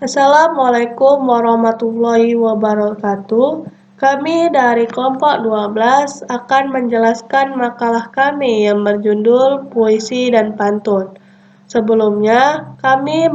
Assalamualaikum warahmatullahi wabarakatuh. Kami dari kelompok 12 akan menjelaskan makalah kami yang berjudul Puisi dan Pantun. Sebelumnya, kami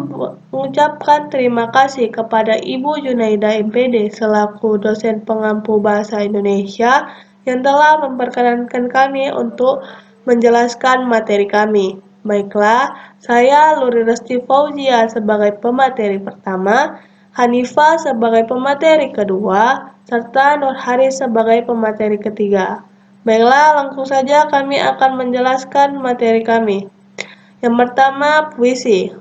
mengucapkan terima kasih kepada Ibu Junaida MPD selaku dosen pengampu bahasa Indonesia yang telah memperkenankan kami untuk menjelaskan materi kami. Baiklah, saya Luri Resti Fauzia sebagai pemateri pertama, Hanifa sebagai pemateri kedua, serta Nur Haris sebagai pemateri ketiga. Baiklah, langsung saja kami akan menjelaskan materi kami. Yang pertama, puisi.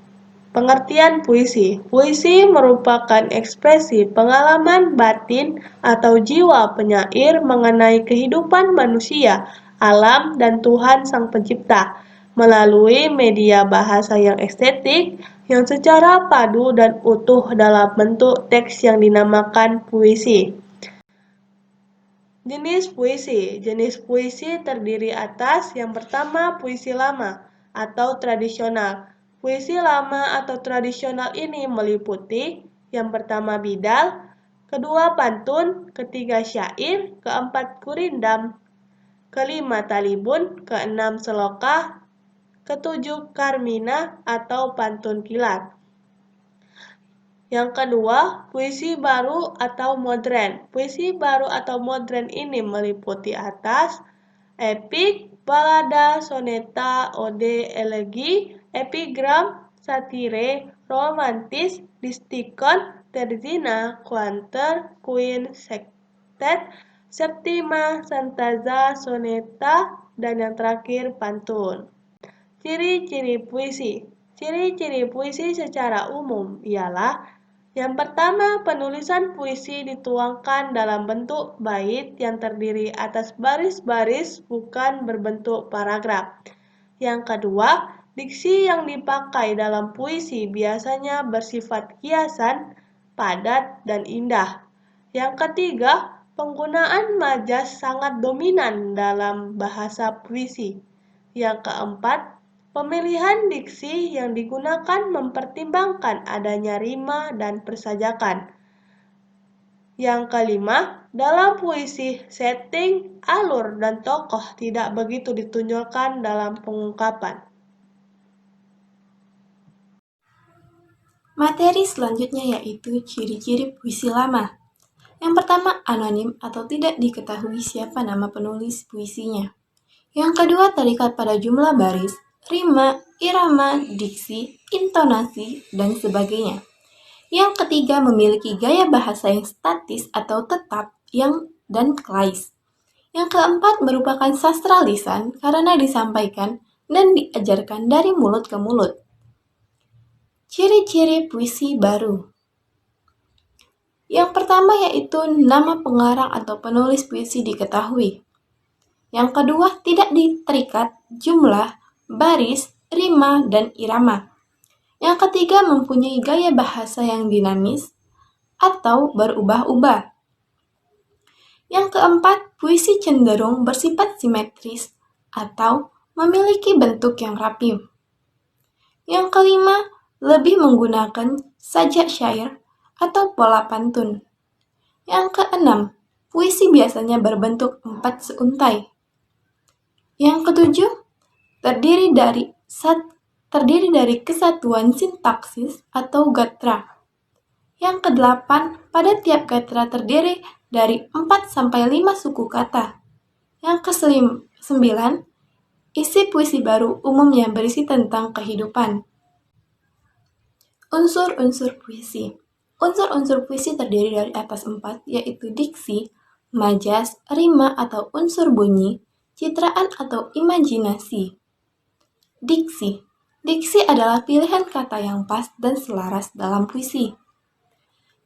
Pengertian puisi. Puisi merupakan ekspresi pengalaman batin atau jiwa penyair mengenai kehidupan manusia, alam, dan Tuhan Sang Pencipta melalui media bahasa yang estetik yang secara padu dan utuh dalam bentuk teks yang dinamakan puisi. Jenis puisi. Jenis puisi terdiri atas yang pertama puisi lama atau tradisional. Puisi lama atau tradisional ini meliputi yang pertama bidal, kedua pantun, ketiga syair, keempat gurindam, kelima talibun, keenam selokah, ketujuh karmina atau pantun kilat. Yang kedua, puisi baru atau modern. Puisi baru atau modern ini meliputi atas epik, balada, soneta, ode, elegi, epigram, satire, romantis, distikon, terzina, kuanter, queen, sektet, septima, santaza, soneta, dan yang terakhir pantun. Ciri-ciri puisi. Ciri-ciri puisi secara umum ialah yang pertama, penulisan puisi dituangkan dalam bentuk bait yang terdiri atas baris-baris bukan berbentuk paragraf. Yang kedua, diksi yang dipakai dalam puisi biasanya bersifat kiasan, padat, dan indah. Yang ketiga, penggunaan majas sangat dominan dalam bahasa puisi. Yang keempat, pemilihan diksi yang digunakan mempertimbangkan adanya rima dan persajakan. Yang kelima, dalam puisi, setting, alur, dan tokoh tidak begitu ditunjukkan dalam pengungkapan. Materi selanjutnya yaitu ciri-ciri puisi lama. Yang pertama, anonim atau tidak diketahui siapa nama penulis puisinya. Yang kedua, terikat pada jumlah baris, rima, irama, diksi, intonasi, dan sebagainya. Yang ketiga, memiliki gaya bahasa yang statis atau tetap dan klais. Yang keempat, merupakan sastra lisan karena disampaikan dan diajarkan dari mulut ke mulut. Ciri-ciri puisi baru. Yang pertama yaitu nama pengarang atau penulis puisi diketahui. Yang kedua, tidak diterikat jumlah, baris, rima, dan irama. Yang ketiga, mempunyai gaya bahasa yang dinamis atau berubah-ubah. Yang keempat, puisi cenderung bersifat simetris atau memiliki bentuk yang rapi. Yang kelima, lebih menggunakan sajak syair atau pola pantun. Yang keenam, puisi biasanya berbentuk 4 seuntai. Yang ketujuh, terdiri dari kesatuan sintaksis atau gatra. Yang kedelapan, pada tiap gatra terdiri dari 4-5 suku kata. Yang kesembilan, isi puisi baru umumnya berisi tentang kehidupan. Unsur-unsur puisi. Unsur-unsur puisi terdiri dari atas 4, yaitu diksi, majas, rima atau unsur bunyi, citraan atau imajinasi. Diksi. Diksi adalah pilihan kata yang pas dan selaras dalam puisi.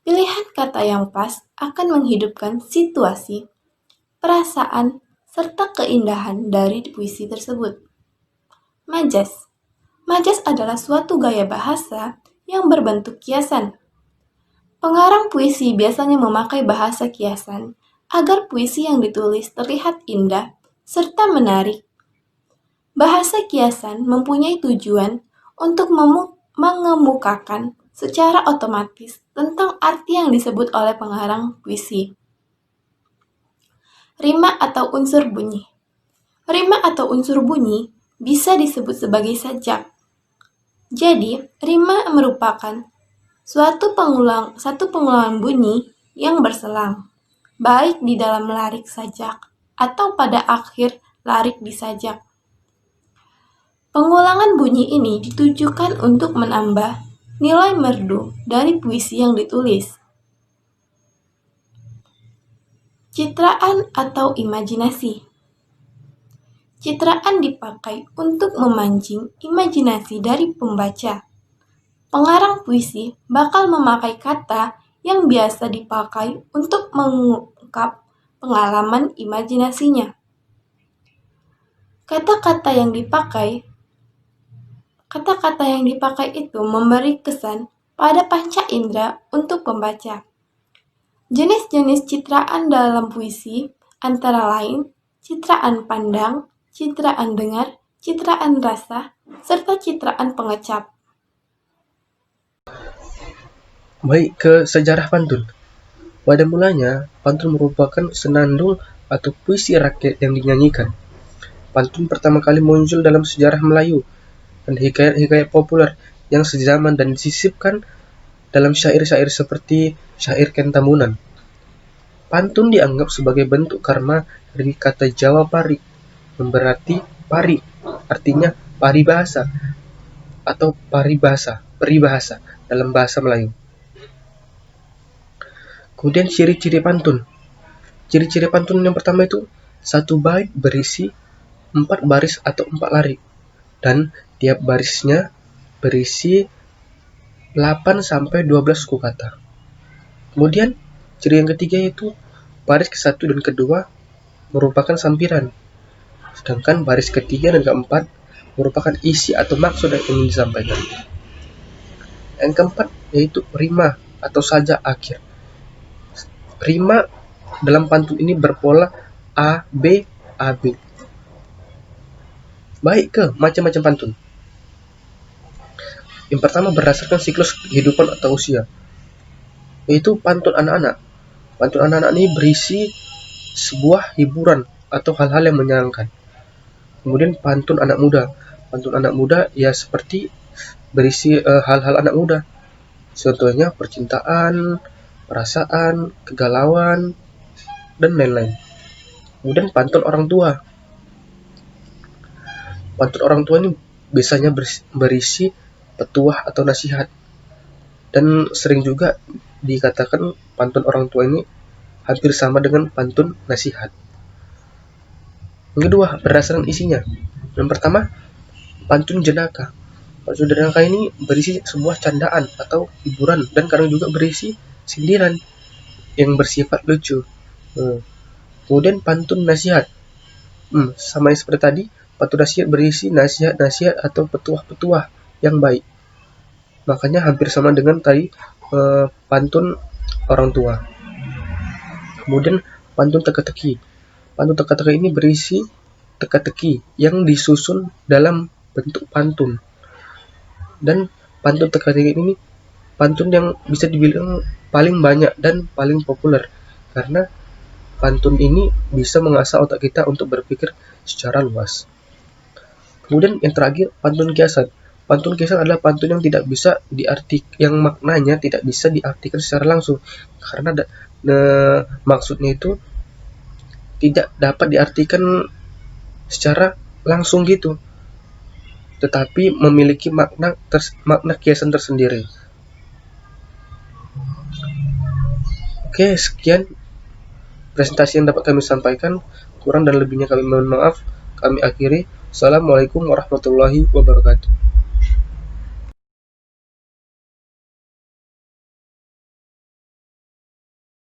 Pilihan kata yang pas akan menghidupkan situasi, perasaan, serta keindahan dari puisi tersebut. Majas. Majas adalah suatu gaya bahasa yang berbentuk kiasan. Pengarang puisi biasanya memakai bahasa kiasan agar puisi yang ditulis terlihat indah serta menarik. Bahasa kiasan mempunyai tujuan untuk mengemukakan secara otomatis tentang arti yang disebut oleh pengarang puisi. Rima atau unsur bunyi. Rima atau unsur bunyi bisa disebut sebagai sajak. Jadi, rima merupakan satu pengulangan bunyi yang berselang, baik di dalam larik sajak atau pada akhir larik di sajak. Pengulangan bunyi ini ditujukan untuk menambah nilai merdu dari puisi yang ditulis. Citraan atau imajinasi. Citraan dipakai untuk memancing imajinasi dari pembaca. Pengarang puisi bakal memakai kata yang biasa dipakai untuk mengungkap pengalaman imajinasinya. Kata-kata yang dipakai itu memberi kesan pada panca indera untuk pembaca. Jenis-jenis citraan dalam puisi antara lain citraan pandang, citraan dengar, citraan rasa, serta citraan pengecap. Baik, ke sejarah pantun. Pada mulanya, pantun merupakan senandung atau puisi rakyat yang dinyanyikan. Pantun pertama kali muncul dalam sejarah Melayu dan hikayat-hikayat populer yang sezaman dan disisipkan dalam syair-syair seperti syair Ken Tambunan. Pantun dianggap sebagai bentuk karma dari kata Jawa pari, yang berarti pari, artinya paribahasa atau peribahasa dalam bahasa Melayu. Kemudian ciri-ciri pantun. Ciri-ciri pantun yang pertama itu satu bait berisi 4 baris atau 4 larik, dan tiap barisnya berisi 8 sampai 12 suku kata. Kemudian ciri yang ketiga yaitu baris ke-1 dan ke-2 merupakan sampiran, sedangkan baris ketiga dan keempat merupakan isi atau maksud yang ingin disampaikan. Yang keempat yaitu rima atau sajak akhir. Rima dalam pantun ini berpola A, B, A, B. Baik, ke macam-macam pantun. Yang pertama berdasarkan siklus kehidupan atau usia, yaitu pantun anak-anak. Pantun anak-anak ini berisi sebuah hiburan atau hal-hal yang menyenangkan. Kemudian pantun anak muda. Pantun anak muda ya seperti berisi hal-hal anak muda. Contohnya percintaan, perasaan, kegalauan, dan lain-lain. Kemudian pantun orang tua. Pantun orang tua ini biasanya berisi petuah atau nasihat. Dan sering juga dikatakan pantun orang tua ini hampir sama dengan pantun nasihat. Yang kedua, berdasarkan isinya. Yang pertama, pantun jenaka. Pantun jenaka ini berisi sebuah candaan atau hiburan dan kadang juga berisi sindiran yang bersifat lucu. Kemudian pantun nasihat. Sama yang seperti tadi, pantun nasihat berisi nasihat-nasihat atau petuah-petuah yang baik. Makanya hampir sama dengan tadi pantun orang tua. Kemudian pantun teka-teki. Pantun teka-teki ini berisi teka-teki yang disusun dalam bentuk pantun. Dan pantun teka-teki ini pantun yang bisa dibilang paling banyak dan paling populer karena pantun ini bisa mengasah otak kita untuk berpikir secara luas. Kemudian yang terakhir, pantun kiasan. Pantun kiasan adalah pantun yang tidak bisa yang maknanya tidak bisa diartikan secara langsung karena maksudnya itu tidak dapat diartikan secara langsung gitu, tetapi memiliki makna kiasan tersendiri. Oke, sekian presentasi yang dapat kami sampaikan. Kurang dan lebihnya kami mohon maaf. Kami akhiri. Assalamualaikum warahmatullahi wabarakatuh.